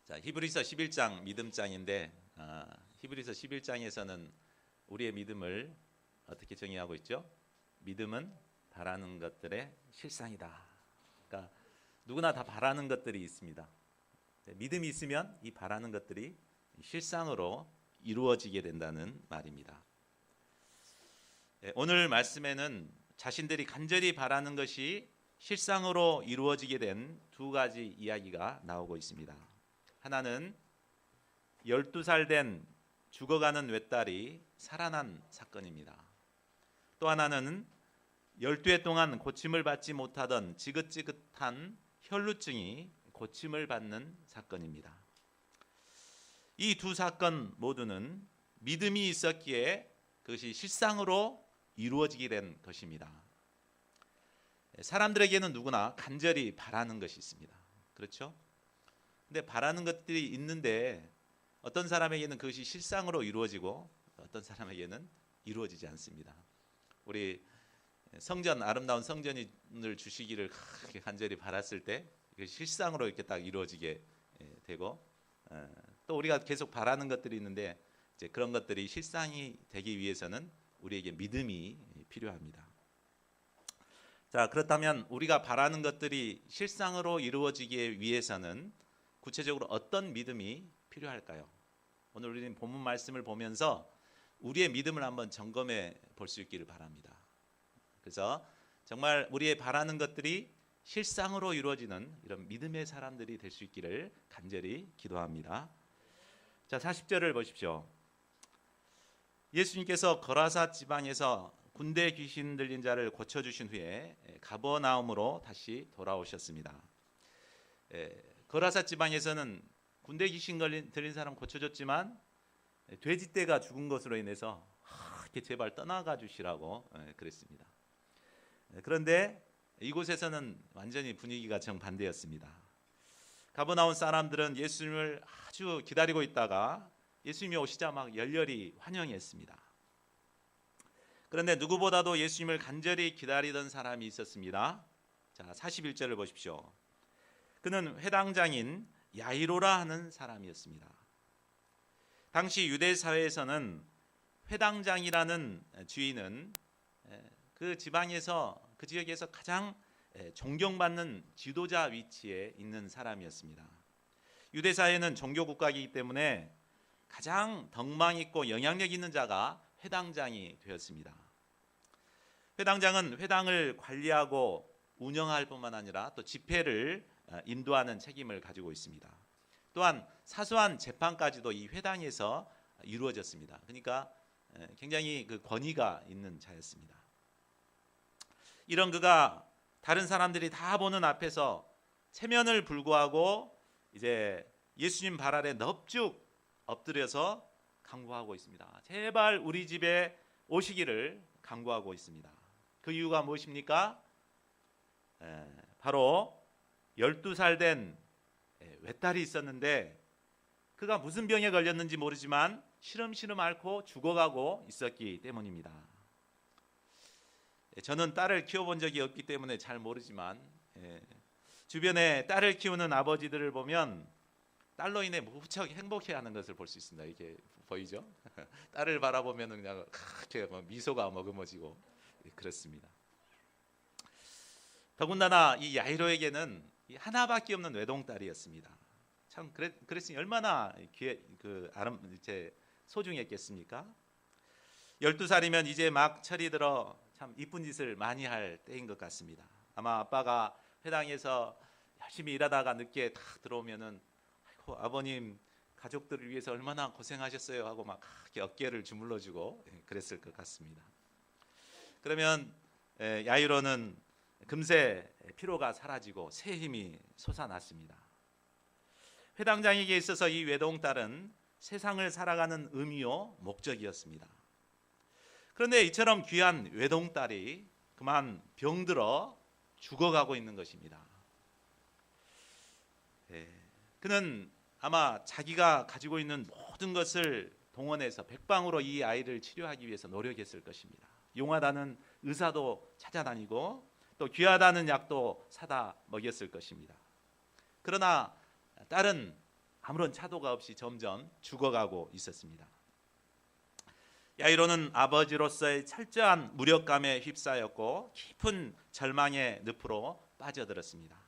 자, 히브리서 11장 믿음장인데 히브리서 11장에서는 우리의 믿음을 어떻게 정의하고 있죠? 믿음은 바라는 것들의 실상이다. 그러니까 누구나 다 바라는 것들이 있습니다. 믿음이 있으면 이 바라는 것들이 실상으로 이루어지게 된다는 말입니다. 오늘 말씀에는 자신들이 간절히 바라는 것이 실상으로 이루어지게 된 두 가지 이야기가 나오고 있습니다. 하나는 12살 된 죽어가는 외딸이 살아난 사건입니다. 또 하나는 12해 동안 고침을 받지 못하던 지긋지긋한 혈루증이 고침을 받는 사건입니다. 이 두 사건 모두는 믿음이 있었기에 그것이 실상으로 이루어지게 된 것입니다. 사람들에게는 누구나 간절히 바라는 것이 있습니다. 그렇죠? 근데 바라는 것들이 있는데 어떤 사람에게는 그것이 실상으로 이루어지고 어떤 사람에게는 이루어지지 않습니다. 우리 성전, 아름다운 성전을 주시기를 그렇게 간절히 바랐을 때 실상으로 이렇게 딱 이루어지게 되고, 또 우리가 계속 바라는 것들이 있는데 이제 그런 것들이 실상이 되기 위해서는 우리에게 믿음이 필요합니다. 자, 그렇다면 우리가 바라는 것들이 실상으로 이루어지기 위해서는 구체적으로 어떤 믿음이 필요할까요? 오늘 우리는 본문 말씀을 보면서 우리의 믿음을 한번 점검해 볼 수 있기를 바랍니다. 그래서 정말 우리의 바라는 것들이 실상으로 이루어지는 이런 믿음의 사람들이 될 수 있기를 간절히 기도합니다. 자, 40절을 보십시오. 예수님께서 거라사 지방에서 군대 귀신 들린 자를 고쳐주신 후에 가버나움으로 다시 돌아오셨습니다. 거라사 지방에서는 군대 귀신 들린 사람 고쳐줬지만 돼지떼가 죽은 것으로 인해서 이렇게 제발 떠나가 주시라고 그랬습니다. 그런데 이곳에서는 완전히 분위기가 정반대였습니다. 가버나움 사람들은 예수님을 아주 기다리고 있다가 예수님이 오시자 막 열렬히 환영했습니다. 그런데 누구보다도 예수님을 간절히 기다리던 사람이 있었습니다. 자, 41절을 보십시오. 그는 회당장인 야이로라 하는 사람이었습니다. 당시 유대 사회에서는 회당장이라는 주인은 그 지방에서, 그 지역에서 가장 존경받는 지도자 위치에 있는 사람이었습니다. 유대 사회는 종교 국가이기 때문에 가장 덕망 있고 영향력 있는 자가 회당장이 되었습니다. 회당장은 회당을 관리하고 운영할 뿐만 아니라 또 집회를 인도하는 책임을 가지고 있습니다. 또한 사소한 재판까지도 이 회당에서 이루어졌습니다. 그러니까 굉장히 그 권위가 있는 자였습니다. 이런 그가 다른 사람들이 다 보는 앞에서 체면을 불구하고 이제 예수님 발 아래 넙죽 엎드려서 간구하고 있습니다. 제발 우리 집에 오시기를 간구하고 있습니다. 그 이유가 무엇입니까? 바로 12살 된 외딸이 있었는데 그가 무슨 병에 걸렸는지 모르지만 시름시름 앓고 죽어가고 있었기 때문입니다. 저는 딸을 키워본 적이 없기 때문에 잘 모르지만 주변에 딸을 키우는 아버지들을 보면 딸로 인해 무척 행복해하는 것을 볼 수 있습니다. 이게 보이죠? 딸을 바라보면 그냥 이렇게 미소가 머금어지고 그렇습니다. 더군다나 이 야이로에게는 하나밖에 없는 외동딸이었습니다. 참 그랬으니 얼마나 소중했겠습니까? 12살이면 이제 막 철이 들어 참 이쁜 짓을 많이 할 때인 것 같습니다. 아마 아빠가 회당에서 열심히 일하다가 늦게 딱 들어오면은 아이고 아버님 가족들을 위해서 얼마나 고생하셨어요 하고 막 이렇게 어깨를 주물러주고 그랬을 것 같습니다. 그러면 야이로는 금세 피로가 사라지고 새 힘이 솟아났습니다. 회당장에게 있어서 이 외동딸은 세상을 살아가는 의미요 목적이었습니다. 그런데 이처럼 귀한 외동딸이 그만 병들어 죽어가고 있는 것입니다. 그는 아마 자기가 가지고 있는 모든 것을 동원해서 백방으로 이 아이를 치료하기 위해서 노력했을 것입니다. 용하다는 의사도 찾아다니고 또 귀하다는 약도 사다 먹였을 것입니다. 그러나 딸은 아무런 차도가 없이 점점 죽어가고 있었습니다. 야이로는 아버지로서의 철저한 무력감에 휩싸였고 깊은 절망의 늪으로 빠져들었습니다.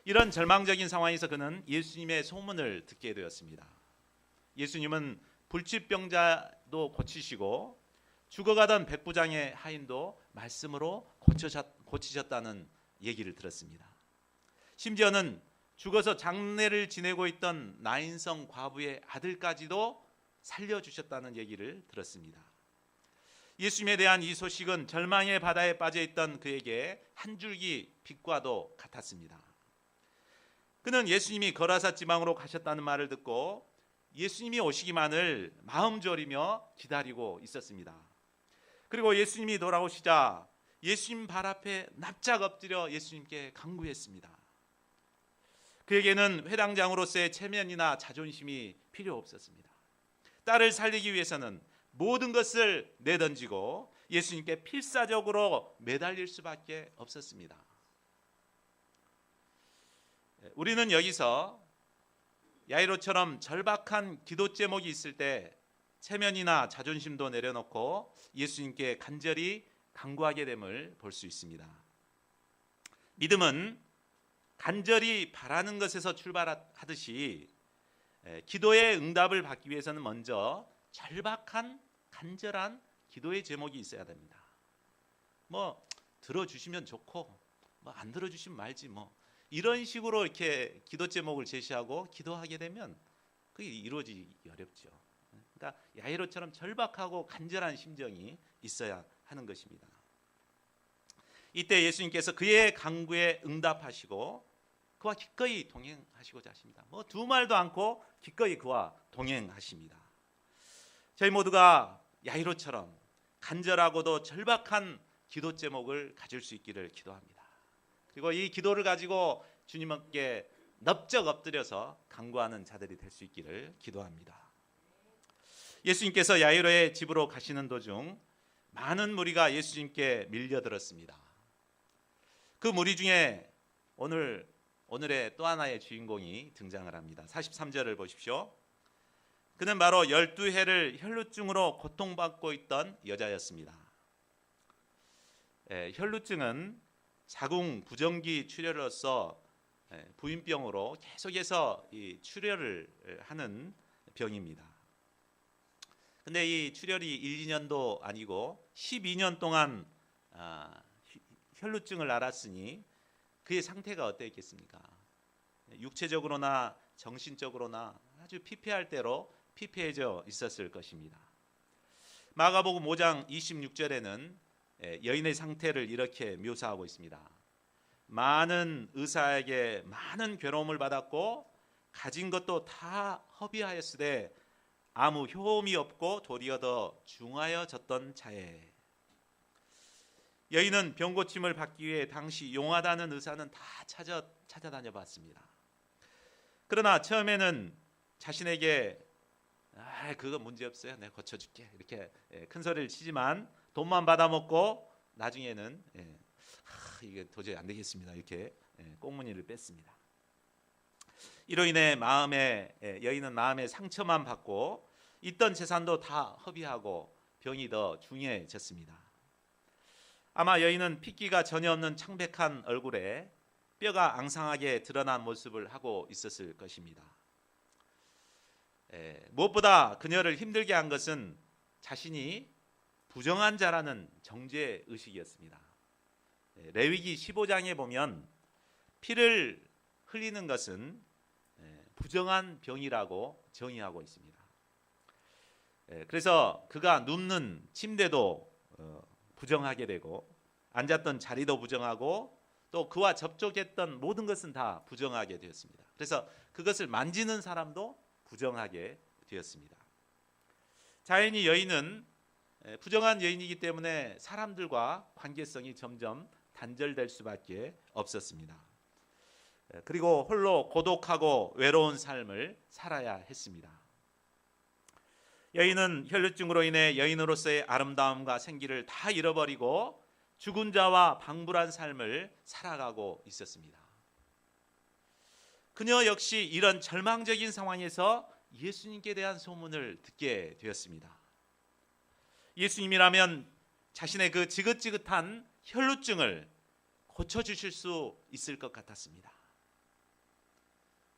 이런 절망적인 상황에서 그는 예수님의 소문을 듣게 되었습니다. 예수님은 불치병자도 고치시고 죽어가던 백부장의 하인도 말씀으로 고치셨다는 얘기를 들었습니다. 심지어는 죽어서 장례를 지내고 있던 나인성 과부의 아들까지도 살려주셨다는 얘기를 들었습니다. 예수님에 대한 이 소식은 절망의 바다에 빠져있던 그에게 한 줄기 빛과도 같았습니다. 그는 예수님이 거라사 지방으로 가셨다는 말을 듣고 예수님이 오시기만을 마음 졸이며 기다리고 있었습니다. 그리고 예수님이 돌아오시자 예수님 발 앞에 납작 엎드려 예수님께 간구했습니다. 그에게는 회당장으로서의 체면이나 자존심이 필요 없었습니다. 딸을 살리기 위해서는 모든 것을 내던지고 예수님께 필사적으로 매달릴 수밖에 없었습니다. 우리는 여기서 야이로처럼 절박한 기도 제목이 있을 때 체면이나 자존심도 내려놓고 예수님께 간절히 간구하게 됨을 볼 수 있습니다. 믿음은 간절히 바라는 것에서 출발하듯이 기도의 응답을 받기 위해서는 먼저 절박한 간절한 기도의 제목이 있어야 됩니다. 뭐 들어주시면 좋고 뭐 안 들어주시면 말지 뭐 이런 식으로 이렇게 기도 제목을 제시하고 기도하게 되면 그게 이루어지기 어렵죠. 그러니까 야이로처럼 절박하고 간절한 심정이 있어야 하는 것입니다. 이때 예수님께서 그의 간구에 응답하시고 그와 기꺼이 동행하시고자 하십니다. 뭐 두 말도 않고 기꺼이 그와 동행하십니다. 저희 모두가 야이로처럼 간절하고도 절박한 기도 제목을 가질 수 있기를 기도합니다. 그리고 이 기도를 가지고 주님께 넙적 엎드려서 간구하는 자들이 될 수 있기를 기도합니다. 예수님께서 야이로의 집으로 가시는 도중 많은 무리가 예수님께 밀려들었습니다. 그 무리 중에 오늘의 또 하나의 주인공이 등장을 합니다. 43절을 보십시오. 그는 바로 12해를 혈루증으로 고통받고 있던 여자였습니다. 혈루증은 자궁 부정기 출혈로서 부인병으로 계속해서 이 출혈을 하는 병입니다. 근데 이 출혈이 1, 2년도 아니고 12년 동안 혈루증을 앓았으니 그의 상태가 어땠겠습니까? 육체적으로나 정신적으로나 아주 피폐할 대로 피폐해져 있었을 것입니다. 마가복음 5장 26절에는 여인의 상태를 이렇게 묘사하고 있습니다. 많은 의사에게 많은 괴로움을 받았고 가진 것도 다 허비하였으되 아무 효험이 없고 도리어 더 중하여졌던 자에. 여인은 병고침을 받기 위해 당시 용하다는 의사는 다 찾아다녀 봤습니다. 그러나 처음에는 자신에게 그거 문제없어요, 내가 고쳐줄게 이렇게 큰 소리를 치지만 돈만 받아먹고 나중에는 이게 도저히 안 되겠습니다 이렇게 꽁무니를 뺐습니다. 이로 인해 여인은 마음의 상처만 받고 있던 재산도 다 허비하고 병이 더 중해졌습니다. 아마 여인은 핏기가 전혀 없는 창백한 얼굴에 뼈가 앙상하게 드러난 모습을 하고 있었을 것입니다. 무엇보다 그녀를 힘들게 한 것은 자신이 부정한 자라는 정죄의식이었습니다. 레위기 15장에 보면 피를 흘리는 것은 부정한 병이라고 정의하고 있습니다. 그래서 그가 눕는 침대도 부정하게 되고 앉았던 자리도 부정하고 또 그와 접촉했던 모든 것은 다 부정하게 되었습니다. 그래서 그것을 만지는 사람도 부정하게 되었습니다. 자연히 여인은 부정한 여인이기 때문에 사람들과 관계성이 점점 단절될 수밖에 없었습니다. 그리고 홀로 고독하고 외로운 삶을 살아야 했습니다. 여인은 혈루증으로 인해 여인으로서의 아름다움과 생기를 다 잃어버리고 죽은 자와 방불한 삶을 살아가고 있었습니다. 그녀 역시 이런 절망적인 상황에서 예수님께 대한 소문을 듣게 되었습니다. 예수님이라면 자신의 그 지긋지긋한 혈루증을 고쳐주실 수 있을 것 같았습니다.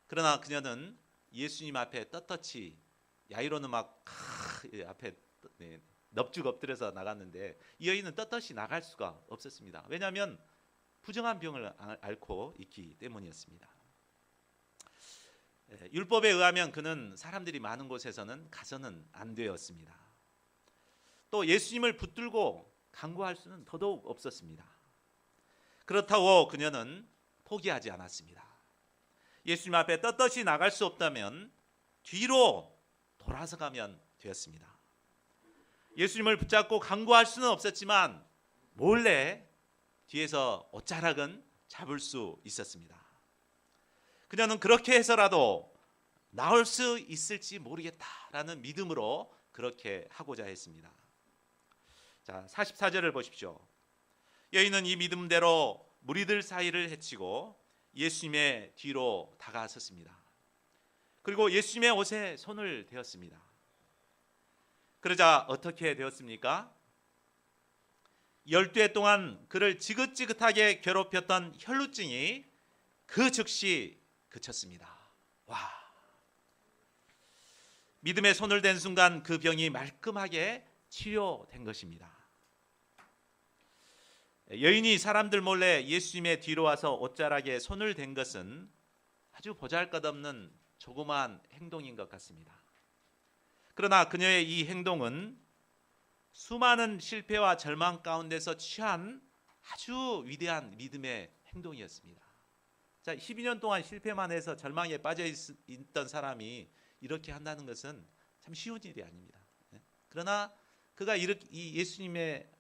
그러나 그녀는 예수님 앞에 떳떳이, 야이로는 막 앞에 넙죽 엎드려서 나갔는데 이 여인은 떳떳이 나갈 수가 없었습니다. 왜냐하면 부정한 병을 앓고 있기 때문이었습니다. 율법에 의하면 그는 사람들이 많은 곳에서는 가서는 안 되었습니다. 또 예수님을 붙들고 간구할 수는 더더욱 없었습니다. 그렇다고 그녀는 포기하지 않았습니다. 예수님 앞에 떳떳이 나갈 수 없다면 뒤로 돌아서 가면 되었습니다. 예수님을 붙잡고 간구할 수는 없었지만 몰래 뒤에서 옷자락은 잡을 수 있었습니다. 그녀는 그렇게 해서라도 나올 수 있을지 모르겠다라는 믿음으로 그렇게 하고자 했습니다. 자, 44절을 보십시오. 여인은 이 믿음대로 무리들 사이를 헤치고 예수님의 뒤로 다가섰습니다. 그리고 예수님의 옷에 손을 대었습니다. 그러자 어떻게 되었습니까? 12해 동안 그를 지긋지긋하게 괴롭혔던 혈루증이 그 즉시 그쳤습니다. 와! 믿음의 손을 댄 순간 그 병이 말끔하게 치료된 것입니다. 여인이 사람들 몰래 예수님의 뒤로 와서 옷자락에 손을 댄 것은 아주 보잘것없는 조그마한 행동인 것 같습니다. 그러나 그녀의 이 행동은 수많은 실패와 절망 가운데서 취한 아주 위대한 믿음의 행동이었습니다. 자, 12년 동안 실패만 해서 절망에 빠져 있던 사람이 이렇게 한다는 것은 참 쉬운 일이 아닙니다. 그러나 그가 이 예수님의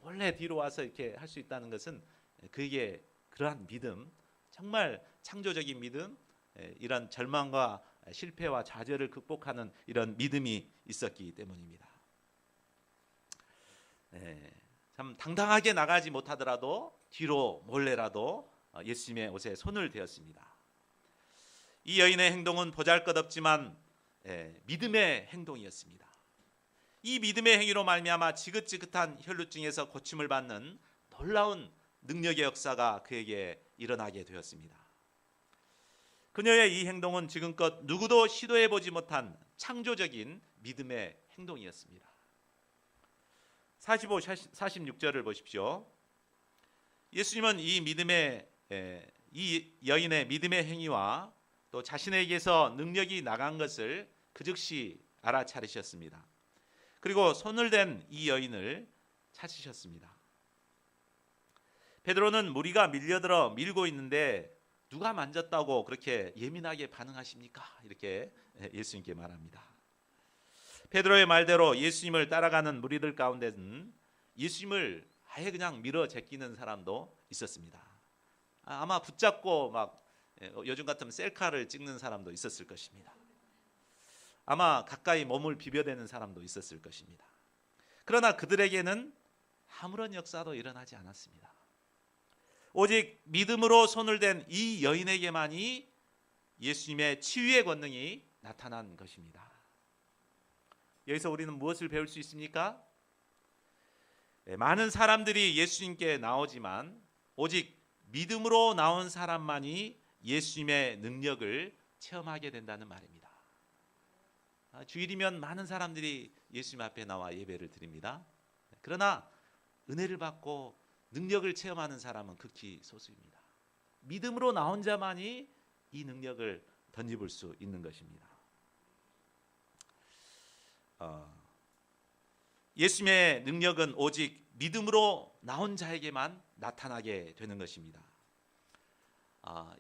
몰래 뒤로 와서 이렇게 할 수 있다는 것은 그에게 그러한 믿음, 정말 창조적인 믿음, 이런 절망과 실패와 좌절을 극복하는 이런 믿음이 있었기 때문입니다. 참 당당하게 나가지 못하더라도 뒤로 몰래라도 예수님의 옷에 손을 대었습니다. 이 여인의 행동은 보잘것없지만 믿음의 행동이었습니다. 이 믿음의 행위로 말미암아 지긋지긋한 혈루증에서 고침을 받는 놀라운 능력의 역사가 그에게 일어나게 되었습니다. 그녀의 이 행동은 지금껏 누구도 시도해보지 못한 창조적인 믿음의 행동이었습니다. 45, 46절을 보십시오. 예수님은 이 여인의 믿음의 행위와 또 자신에게서 능력이 나간 것을 그 즉시 알아차리셨습니다. 그리고 손을 댄 이 여인을 찾으셨습니다. 베드로는 무리가 밀려들어 밀고 있는데 누가 만졌다고 그렇게 예민하게 반응하십니까? 이렇게 예수님께 말합니다. 베드로의 말대로 예수님을 따라가는 무리들 가운데는 예수님을 아예 그냥 밀어 제끼는 사람도 있었습니다. 아마 붙잡고 막 요즘 같으면 셀카를 찍는 사람도 있었을 것입니다. 아마 가까이 몸을 비벼대는 사람도 있었을 것입니다. 그러나 그들에게는 아무런 역사도 일어나지 않았습니다. 오직 믿음으로 손을 댄 이 여인에게만이 예수님의 치유의 권능이 나타난 것입니다. 여기서 우리는 무엇을 배울 수 있습니까? 많은 사람들이 예수님께 나오지만 오직 믿음으로 나온 사람만이 예수님의 능력을 체험하게 된다는 말입니다. 주일이면 많은 사람들이 예수님 앞에 나와 예배를 드립니다. 그러나 은혜를 받고 능력을 체험하는 사람은 극히 소수입니다. 믿음으로 나온 자만이 이 능력을 덧입을 수 있는 것입니다. 예수님의 능력은 오직 믿음으로 나온 자에게만 나타나게 되는 것입니다.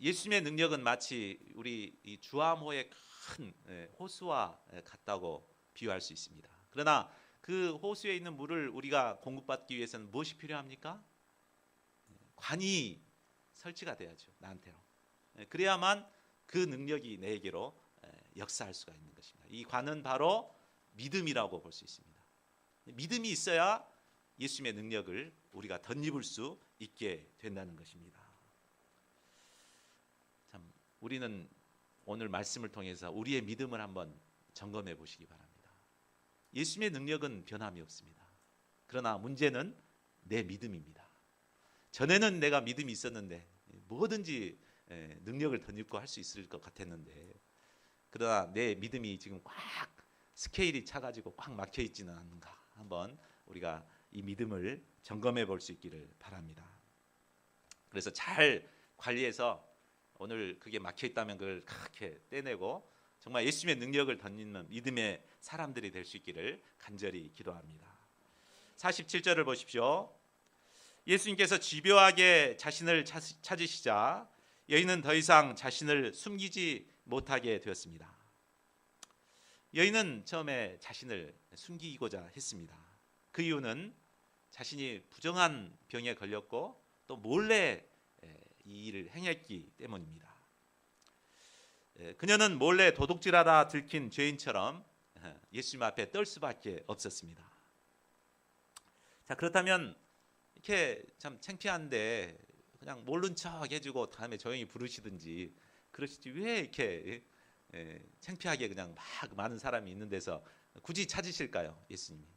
예수님의 능력은 마치 우리 이 주암호의 큰 호수와 같다고 비유할 수 있습니다. 그러나 그 호수에 있는 물을 우리가 공급받기 위해서는 무엇이 필요합니까? 관이 설치가 돼야죠. 나한테로. 그래야만 그 능력이 내게로 역사할 수가 있는 것입니다. 이 관은 바로 믿음이라고 볼 수 있습니다. 믿음이 있어야 예수님의 능력을 우리가 덧입을 수 있게 된다는 것입니다. 참 우리는 오늘 말씀을 통해서 우리의 믿음을 한번 점검해 보시기 바랍니다. 예수님의 능력은 변함이 없습니다. 그러나 문제는 내 믿음입니다. 전에는 내가 믿음이 있었는데 뭐든지 능력을 덧입고 할 수 있을 것 같았는데, 그러나 내 믿음이 지금 꽉 스케일이 차가지고 꽉 막혀 있지는 않은가, 한번 우리가 이 믿음을 점검해 볼 수 있기를 바랍니다. 그래서 잘 관리해서 오늘 그게 막혀 있다면 그걸 그렇게 떼내고 정말 예수님의 능력을 덧입는 믿음의 사람들이 될 수 있기를 간절히 기도합니다. 47절을 보십시오. 예수님께서 집요하게 자신을 찾으시자 여인은 더 이상 자신을 숨기지 못하게 되었습니다. 여인은 처음에 자신을 숨기고자 했습니다. 그 이유는 자신이 부정한 병에 걸렸고 또 몰래 이 일을 행했기 때문입니다. 그녀는 몰래 도둑질하다 들킨 죄인처럼 예수님 앞에 떨 수밖에 없었습니다. 자, 그렇다면 이렇게 참 창피한데 그냥 모른 척 해주고 다음에 조용히 부르시든지 그러시지, 왜 이렇게 창피하게 그냥 막 많은 사람이 있는 데서 굳이 찾으실까요? 예수님이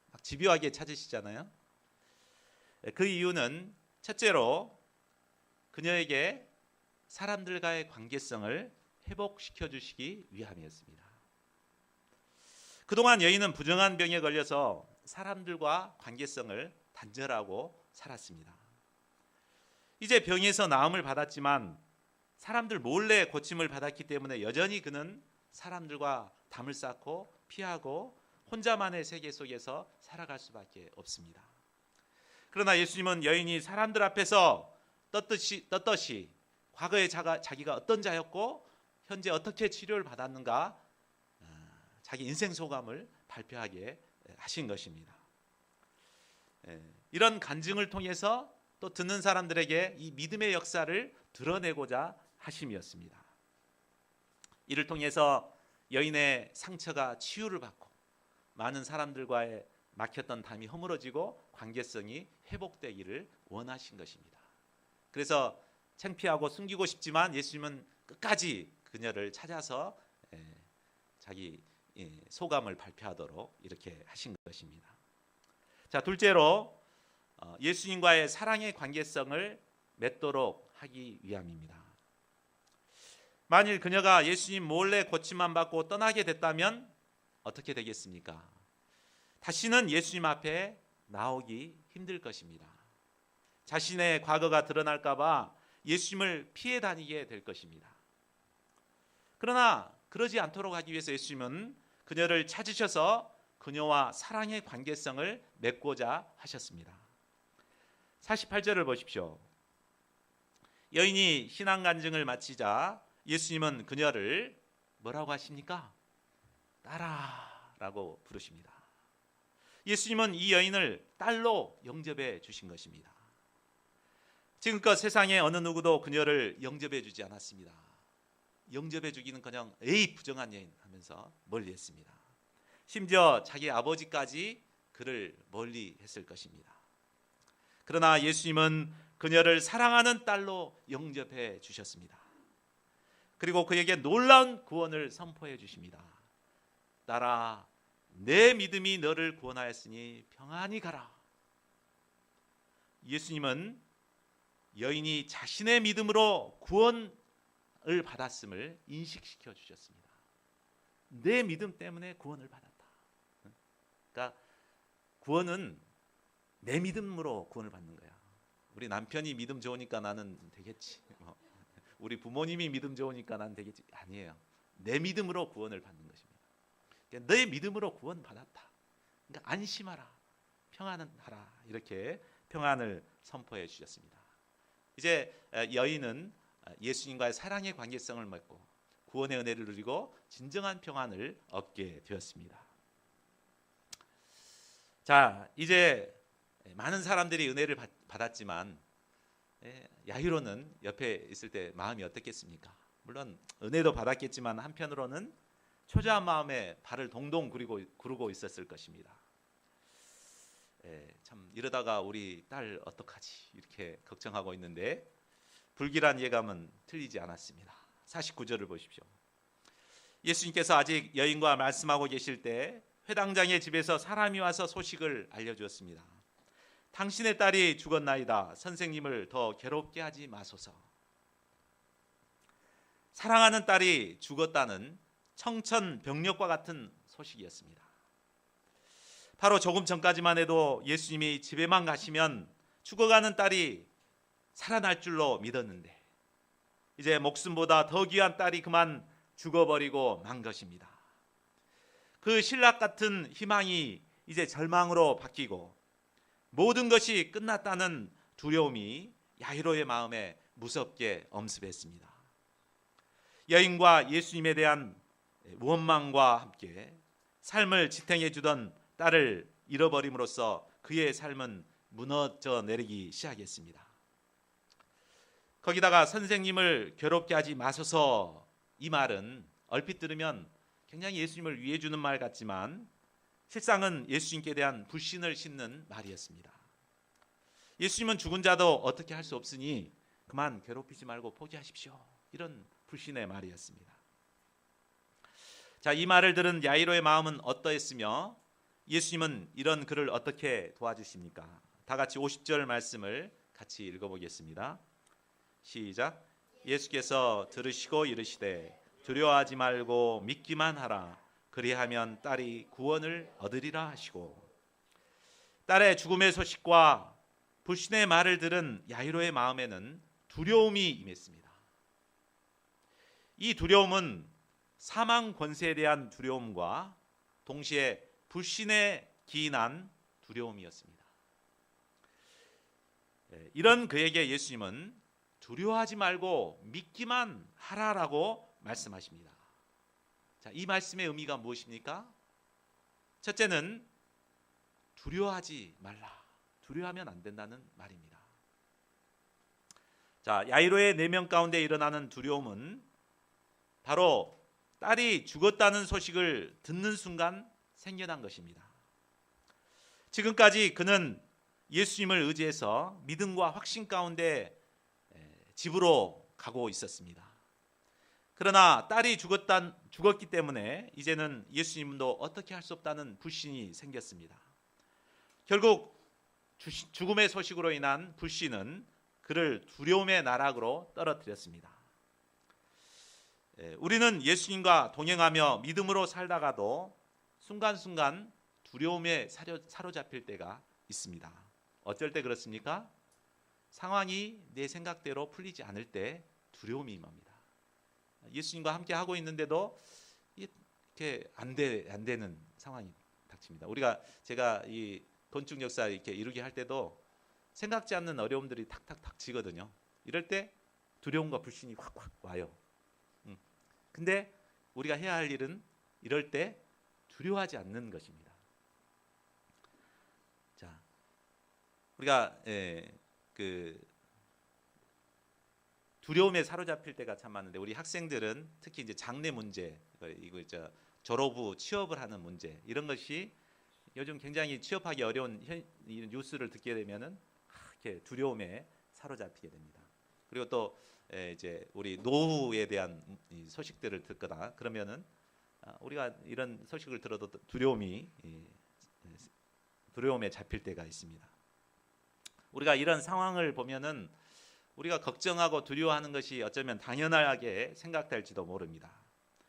막 집요하게 찾으시잖아요. 그 이유는 첫째로 그녀에게 사람들과의 관계성을 회복시켜 주시기 위함이었습니다. 그동안 여인은 부정한 병에 걸려서 사람들과 관계성을 단절하고 살았습니다. 이제 병에서 나음을 받았지만 사람들 몰래 고침을 받았기 때문에 여전히 그는 사람들과 담을 쌓고 피하고 혼자만의 세계 속에서 살아갈 수밖에 없습니다. 그러나 예수님은 여인이 사람들 앞에서 떳떳이 과거에 자기가 어떤 자였고 현재 어떻게 치료를 받았는가, 자기 인생 소감을 발표하게 하신 것입니다. 이런 간증을 통해서 또 듣는 사람들에게 이 믿음의 역사를 드러내고자 하심이었습니다. 이를 통해서 여인의 상처가 치유를 받고 많은 사람들과의 막혔던 담이 허물어지고 관계성이 회복되기를 원하신 것입니다. 그래서 창피하고 숨기고 싶지만 예수님은 끝까지 그녀를 찾아서 자기 소감을 발표하도록 이렇게 하신 것입니다. 자, 둘째로 예수님과의 사랑의 관계성을 맺도록 하기 위함입니다. 만일 그녀가 예수님 몰래 고침만 받고 떠나게 됐다면 어떻게 되겠습니까? 다시는 예수님 앞에 나오기 힘들 것입니다. 자신의 과거가 드러날까 봐 예수님을 피해 다니게 될 것입니다. 그러나 그러지 않도록 하기 위해서 예수님은 그녀를 찾으셔서 그녀와 사랑의 관계성을 맺고자 하셨습니다. 48절을 보십시오. 여인이 신앙 간증을 마치자 예수님은 그녀를 뭐라고 하십니까? 딸아라고 부르십니다. 예수님은 이 여인을 딸로 영접해 주신 것입니다. 지금껏 세상에 어느 누구도 그녀를 영접해 주지 않았습니다. 영접해 주기는커녕 에이 부정한 여인 하면서 멀리했습니다. 심지어 자기 아버지까지 그를 멀리했을 것입니다. 그러나 예수님은 그녀를 사랑하는 딸로 영접해 주셨습니다. 그리고 그에게 놀라운 구원을 선포해 주십니다. 딸아, 내 믿음이 너를 구원하였으니 평안히 가라. 예수님은 여인이 자신의 믿음으로 구원을 받았음을 인식시켜 주셨습니다. 내 믿음 때문에 구원을 받았다. 그러니까 구원은 내 믿음으로 구원을 받는 거야. 우리 남편이 믿음 좋으니까 나는 되겠지. 우리 부모님이 믿음 좋으니까 나는 되겠지. 아니에요. 내 믿음으로 구원을 받는 것입니다. 그러니까 내 믿음으로 구원 받았다. 그러니까 안심하라, 평안하라, 이렇게 평안을 선포해 주셨습니다. 이제 여인은 예수님과의 사랑의 관계성을 맺고 구원의 은혜를 누리고 진정한 평안을 얻게 되었습니다. 자, 이제 많은 사람들이 은혜를 받았지만 야이로는 옆에 있을 때 마음이 어떻겠습니까? 물론 은혜도 받았겠지만 한편으로는 초조한 마음에 발을 동동 구르고 있었을 것입니다. 참 이러다가 우리 딸 어떡하지 이렇게 걱정하고 있는데 불길한 예감은 틀리지 않았습니다. 49절을 보십시오. 예수님께서 아직 여인과 말씀하고 계실 때 회당장의 집에서 사람이 와서 소식을 알려주었습니다. 당신의 딸이 죽었나이다. 선생님을 더 괴롭게 하지 마소서. 사랑하는 딸이 죽었다는 청천벽력과 같은 소식이었습니다. 바로 조금 전까지만 해도 예수님이 집에만 가시면 죽어가는 딸이 살아날 줄로 믿었는데 이제 목숨보다 더 귀한 딸이 그만 죽어버리고 만 것입니다. 그 신락 같은 희망이 이제 절망으로 바뀌고 모든 것이 끝났다는 두려움이 야이로의 마음에 무섭게 엄습했습니다. 여인과 예수님에 대한 원망과 함께 삶을 지탱해 주던 딸을 잃어버림으로써 그의 삶은 무너져 내리기 시작했습니다. 거기다가 선생님을 괴롭게 하지 마소서, 이 말은 얼핏 들으면 굉장히 예수님을 위해 주는 말 같지만 실상은 예수님께 대한 불신을 싣는 말이었습니다. 예수님은 죽은 자도 어떻게 할 수 없으니 그만 괴롭히지 말고 포기하십시오. 이런 불신의 말이었습니다. 자, 이 말을 들은 야이로의 마음은 어떠했으며 예수님은 이런 그를 어떻게 도와주십니까? 다 같이 50절 말씀을 같이 읽어보겠습니다. 시작. 예수께서 들으시고 이르시되 두려워하지 말고 믿기만 하라. 그리하면 딸이 구원을 얻으리라 하시고, 딸의 죽음의 소식과 불신의 말을 들은 야이로의 마음에는 두려움이 임했습니다. 이 두려움은 사망 권세에 대한 두려움과 동시에 불신에 기인한 두려움이었습니다. 이런 그에게 예수님은 두려워하지 말고 믿기만 하라라고 말씀하십니다. 자, 이 말씀의 의미가 무엇입니까? 첫째는 두려워하지 말라. 두려워하면 안 된다는 말입니다. 자, 야이로의 내면 가운데 일어나는 두려움은 바로 딸이 죽었다는 소식을 듣는 순간 생겨난 것입니다. 지금까지 그는 예수님을 의지해서 믿음과 확신 가운데 집으로 가고 있었습니다. 그러나 딸이 죽었기 때문에 이제는 예수님도 어떻게 할 수 없다는 불신이 생겼습니다. 결국 죽음의 소식으로 인한 불신은 그를 두려움의 나락으로 떨어뜨렸습니다. 우리는 예수님과 동행하며 믿음으로 살다가도 순간순간 두려움에 사로잡힐 때가 있습니다. 어쩔 때 그렇습니까? 상황이 내 생각대로 풀리지 않을 때 두려움이 임합니다. 예수님과 함께 하고 있는데도 이렇게 안 되는 상황이 닥칩니다. 제가 이 건축 역사 이렇게 이루게 할 때도 생각지 않는 어려움들이 탁탁 닥치거든요. 이럴 때 두려움과 불신이 확확 와요. 근데 우리가 해야 할 일은 이럴 때 두려워하지 않는 것입니다. 자, 우리가 두려움에 사로잡힐 때가 참 많은데 우리 학생들은 특히 이제 장래 문제, 졸업 후 취업을 하는 문제, 이런 것이 요즘 굉장히 취업하기 어려운 뉴스를 듣게 되면은 이렇게 두려움에 사로잡히게 됩니다. 그리고 또 이제 우리 노후에 대한 소식들을 듣거나 그러면은 우리가 이런 소식을 들어도 두려움에 잡힐 때가 있습니다. 우리가 이런 상황을 보면은 우리가 걱정하고 두려워하는 것이 어쩌면 당연하게 생각될지도 모릅니다.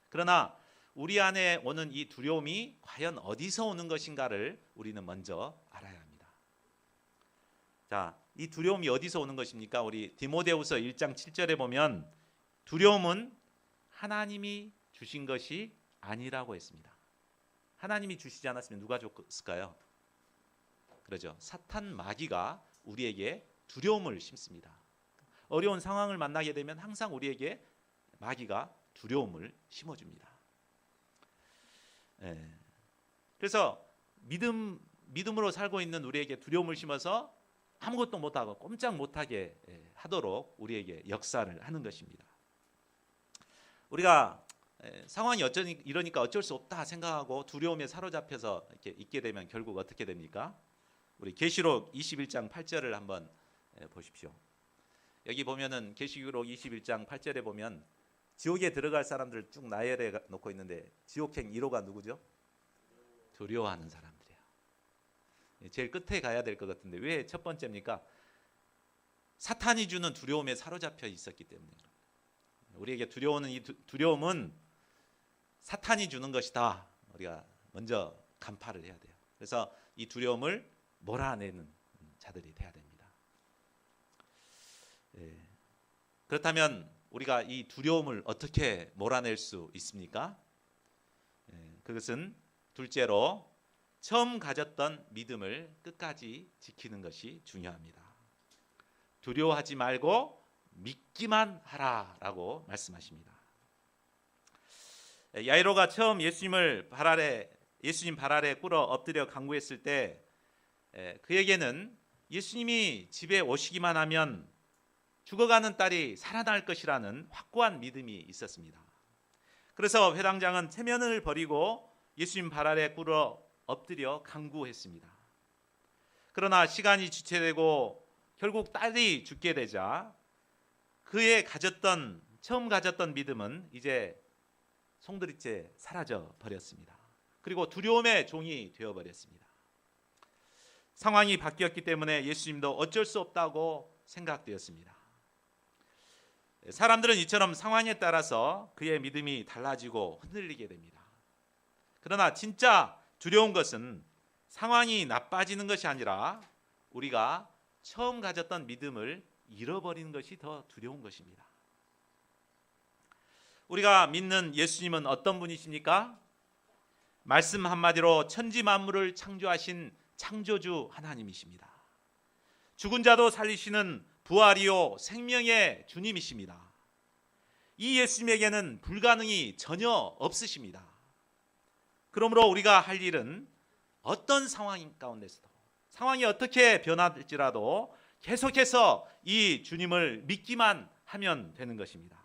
그러나 우리 안에 오는 이 두려움이 과연 어디서 오는 것인가를 우리는 먼저 알아야 합니다. 자, 이 두려움이 어디서 오는 것입니까? 우리 디모데후서 1장 7절에 보면 두려움은 하나님이 주신 것이 아니라고 했습니다. 하나님이 주시지 않았으면 누가 줬을까요? 그러죠. 사탄 마귀가 우리에게 두려움을 심습니다. 어려운 상황을 만나게 되면 항상 우리에게 마귀가 두려움을 심어줍니다. 그래서 믿음으로 살고 있는 우리에게 두려움을 심어서 아무것도 못하고 꼼짝 못하게 하도록 우리에게 역사를 하는 것입니다. 우리가 상황이 이러니까 어쩔 수 없다 생각하고 두려움에 사로잡혀서 이렇게 있게 되면 결국 어떻게 됩니까? 우리 계시록 21장 8절을 한번 보십시오. 여기 보면은 계시록 21장 8절에 보면 지옥에 들어갈 사람들 쭉 나열해 놓고 있는데 지옥행 1호가 누구죠? 두려워하는 사람들이에요. 제일 끝에 가야 될 것 같은데 왜 첫 번째입니까? 사탄이 주는 두려움에 사로잡혀 있었기 때문에 우리에게 두려워하는 이 두려움은 사탄이 주는 것이다. 우리가 먼저 간파를 해야 돼요. 그래서 이 두려움을 몰아내는 자들이 돼야 됩니다. 그렇다면 우리가 이 두려움을 어떻게 몰아낼 수 있습니까? 그것은 둘째로 처음 가졌던 믿음을 끝까지 지키는 것이 중요합니다. 두려워하지 말고 믿기만 하라라고 말씀하십니다. 야이로가 처음 예수님 발 아래 꿇어 엎드려 간구했을 때 그에게는 예수님이 집에 오시기만 하면 죽어가는 딸이 살아날 것이라는 확고한 믿음이 있었습니다. 그래서 회당장은 체면을 버리고 예수님 발 아래 꿇어 엎드려 간구했습니다. 그러나 시간이 지체되고 결국 딸이 죽게 되자 그의 처음 가졌던 믿음은 이제 송두리째 사라져 버렸습니다. 그리고 두려움의 종이 되어버렸습니다. 상황이 바뀌었기 때문에 예수님도 어쩔 수 없다고 생각되었습니다. 사람들은 이처럼 상황에 따라서 그의 믿음이 달라지고 흔들리게 됩니다. 그러나 진짜 두려운 것은 상황이 나빠지는 것이 아니라 우리가 처음 가졌던 믿음을 잃어버리는 것이 더 두려운 것입니다. 우리가 믿는 예수님은 어떤 분이십니까? 말씀 한마디로 천지 만물을 창조하신 창조주 하나님이십니다. 죽은 자도 살리시는 부활이요 생명의 주님이십니다. 이 예수님에게는 불가능이 전혀 없으십니다. 그러므로 우리가 할 일은 어떤 상황 가운데서도 상황이 어떻게 변할지라도 계속해서 이 주님을 믿기만 하면 되는 것입니다.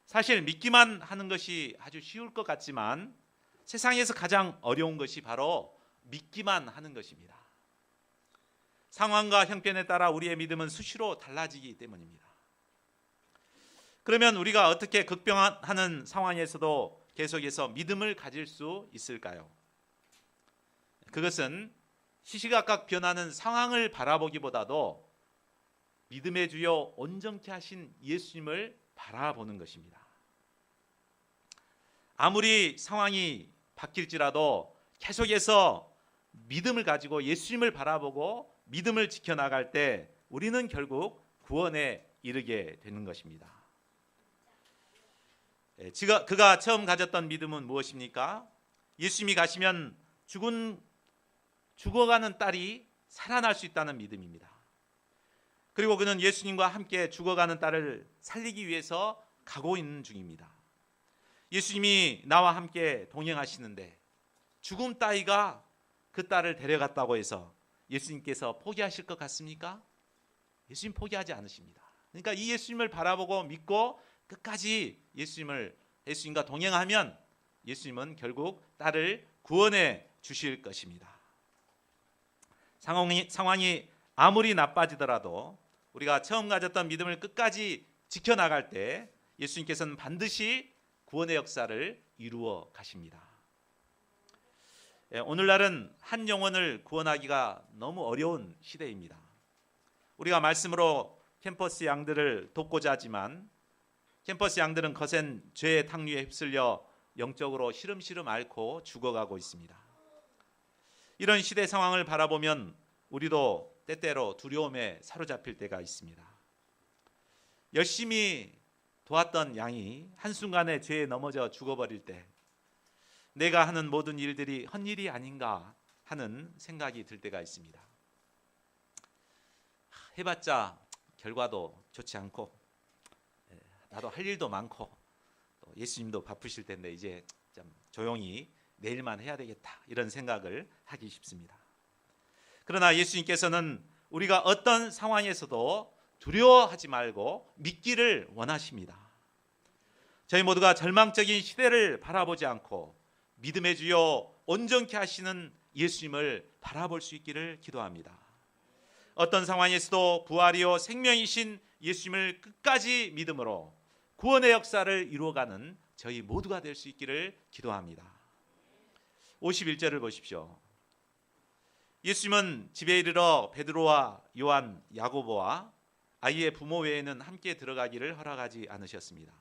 사실 믿기만 하는 것이 아주 쉬울 것 같지만 세상에서 가장 어려운 것이 바로 믿기만 하는 것입니다. 상황과 형편에 따라 우리의 믿음은 수시로 달라지기 때문입니다. 그러면 우리가 어떻게 극변하는 상황에서도 계속해서 믿음을 가질 수 있을까요? 그것은 시시각각 변하는 상황을 바라보기보다도 믿음의 주요 온전케 하신 예수님을 바라보는 것입니다. 아무리 상황이 바뀔지라도 계속해서 믿음을 가지고 예수님을 바라보고 믿음을 지켜나갈 때 우리는 결국 구원에 이르게 되는 것입니다. 그가 처음 가졌던 믿음은 무엇입니까? 예수님이 가시면 죽어가는 딸이 살아날 수 있다는 믿음입니다. 그리고 그는 예수님과 함께 죽어가는 딸을 살리기 위해서 가고 있는 중입니다. 예수님이 나와 함께 동행하시는데 죽은 따위가 그 딸을 데려갔다고 해서 예수님께서 포기하실 것 같습니까? 예수님 포기하지 않으십니다. 그러니까 이 예수님을 바라보고 믿고 끝까지 예수님과 동행하면 예수님은 결국 딸을 구원해 주실 것입니다. 상황이 아무리 나빠지더라도 우리가 처음 가졌던 믿음을 끝까지 지켜나갈 때 예수님께서는 반드시 구원의 역사를 이루어 가십니다. 오늘날은 한 영혼을 구원하기가 너무 어려운 시대입니다. 우리가 말씀으로 캠퍼스 양들을 돕고자 하지만 캠퍼스 양들은 거센 죄의 탕류에 휩쓸려 영적으로 시름시름 앓고 죽어가고 있습니다. 이런 시대 상황을 바라보면 우리도 때때로 두려움에 사로잡힐 때가 있습니다. 열심히 도왔던 양이 한순간에 죄에 넘어져 죽어버릴 때 내가 하는 모든 일들이 헛일이 아닌가 하는 생각이 들 때가 있습니다. 해봤자 결과도 좋지 않고 나도 할 일도 많고 또 예수님도 바쁘실 텐데 이제 좀 조용히 내일만 해야 되겠다 이런 생각을 하기 쉽습니다. 그러나 예수님께서는 우리가 어떤 상황에서도 두려워하지 말고 믿기를 원하십니다. 저희 모두가 절망적인 시대를 바라보지 않고 믿음의 주요 온전케 하시는 예수님을 바라볼 수 있기를 기도합니다. 어떤 상황에서도 부활이요 생명이신 예수님을 끝까지 믿음으로 구원의 역사를 이루어가는 저희 모두가 될 수 있기를 기도합니다. 51절을 보십시오. 예수님은 집에 이르러 베드로와 요한, 야고보와 아이의 부모 외에는 함께 들어가기를 허락하지 않으셨습니다.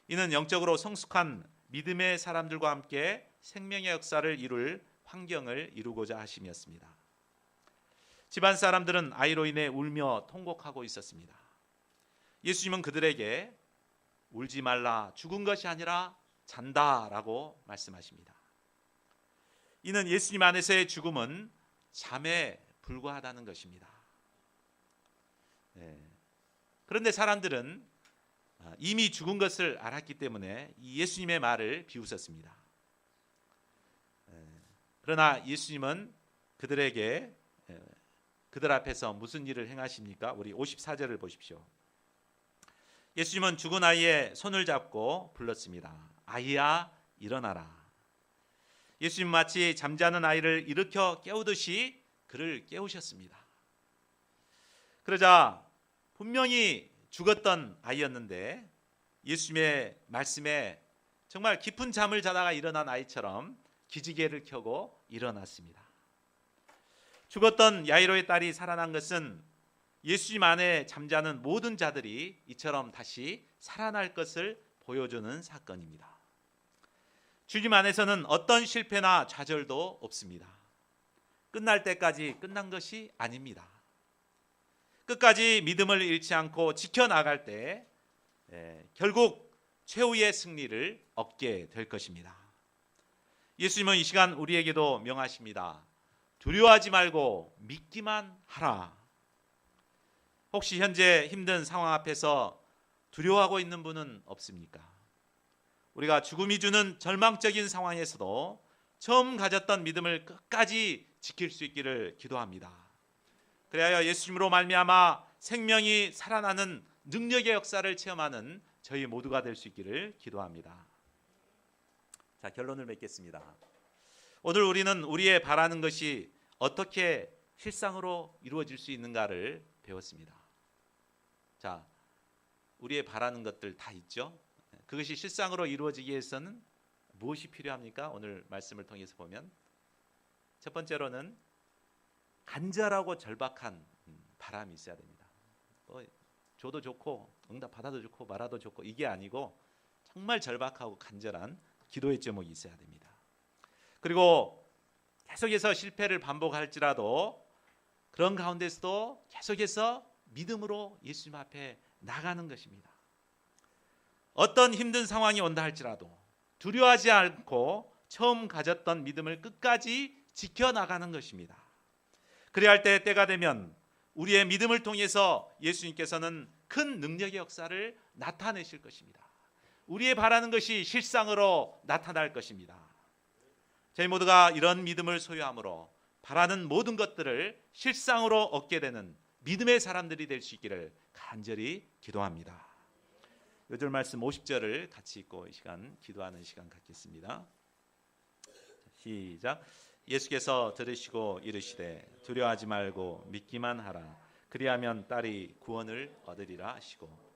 이는 영적으로 성숙한 믿음의 사람들과 함께 생명의 역사를 이룰 환경을 이루고자 하심이었습니다. 집안 사람들은 아이로 인해 울며 통곡하고 있었습니다. 예수님은 그들에게 울지 말라, 죽은 것이 아니라 잔다라고 말씀하십니다. 이는 예수님 안에서의 죽음은 잠에 불과하다는 것입니다. 그런데 사람들은 이미 죽은 것을 알았기 때문에 이 예수님의 말을 비웃었습니다. 그러나 예수님은 그들에게 그들 앞에서 무슨 일을 행하십니까? 우리 54절을 보십시오. 예수님은 죽은 아이의 손을 잡고 불렀습니다. 아이야, 일어나라. 예수님 마치 잠자는 아이를 일으켜 깨우듯이 그를 깨우셨습니다. 그러자 분명히 죽었던 아이였는데 예수님의 말씀에 정말 깊은 잠을 자다가 일어난 아이처럼 기지개를 켜고 일어났습니다. 죽었던 야이로의 딸이 살아난 것은 예수님 안에 잠자는 모든 자들이 이처럼 다시 살아날 것을 보여주는 사건입니다. 주님 안에서는 어떤 실패나 좌절도 없습니다. 끝날 때까지 끝난 것이 아닙니다. 끝까지 믿음을 잃지 않고 지켜나갈 때 결국 최후의 승리를 얻게 될 것입니다. 예수님은 이 시간 우리에게도 명하십니다. 두려워하지 말고 믿기만 하라. 혹시 현재 힘든 상황 앞에서 두려워하고 있는 분은 없습니까? 우리가 죽음이 주는 절망적인 상황에서도 처음 가졌던 믿음을 끝까지 지킬 수 있기를 기도합니다. 그래야 예수님으로 말미암아 생명이 살아나는 능력의 역사를 체험하는 저희 모두가 될 수 있기를 기도합니다. 자, 결론을 맺겠습니다. 오늘 우리는 우리의 바라는 것이 어떻게 실상으로 이루어질 수 있는가를 배웠습니다. 자, 우리의 바라는 것들 다 있죠? 그것이 실상으로 이루어지기 위해서는 무엇이 필요합니까? 오늘 말씀을 통해서 보면 첫 번째로는 간절하고 절박한 바람이 있어야 됩니다. 줘도 좋고 응답 받아도 좋고 말아도 좋고 이게 아니고 정말 절박하고 간절한 기도의 제목이 있어야 됩니다. 그리고 계속해서 실패를 반복할지라도 그런 가운데서도 계속해서 믿음으로 예수님 앞에 나가는 것입니다. 어떤 힘든 상황이 온다 할지라도 두려워하지 않고 처음 가졌던 믿음을 끝까지 지켜나가는 것입니다. 그래야 할 때가 되면 우리의 믿음을 통해서 예수님께서는 큰 능력의 역사를 나타내실 것입니다. 우리의 바라는 것이 실상으로 나타날 것입니다. 저희 모두가 이런 믿음을 소유함으로 바라는 모든 것들을 실상으로 얻게 되는 믿음의 사람들이 될 수 있기를 간절히 기도합니다. 요절 말씀 50절을 같이 읽고 이 시간 기도하는 시간 갖겠습니다. 시작. 예수께서 들으시고 이르시되 두려워하지 말고 믿기만 하라. 그리하면 딸이 구원을 얻으리라 하시고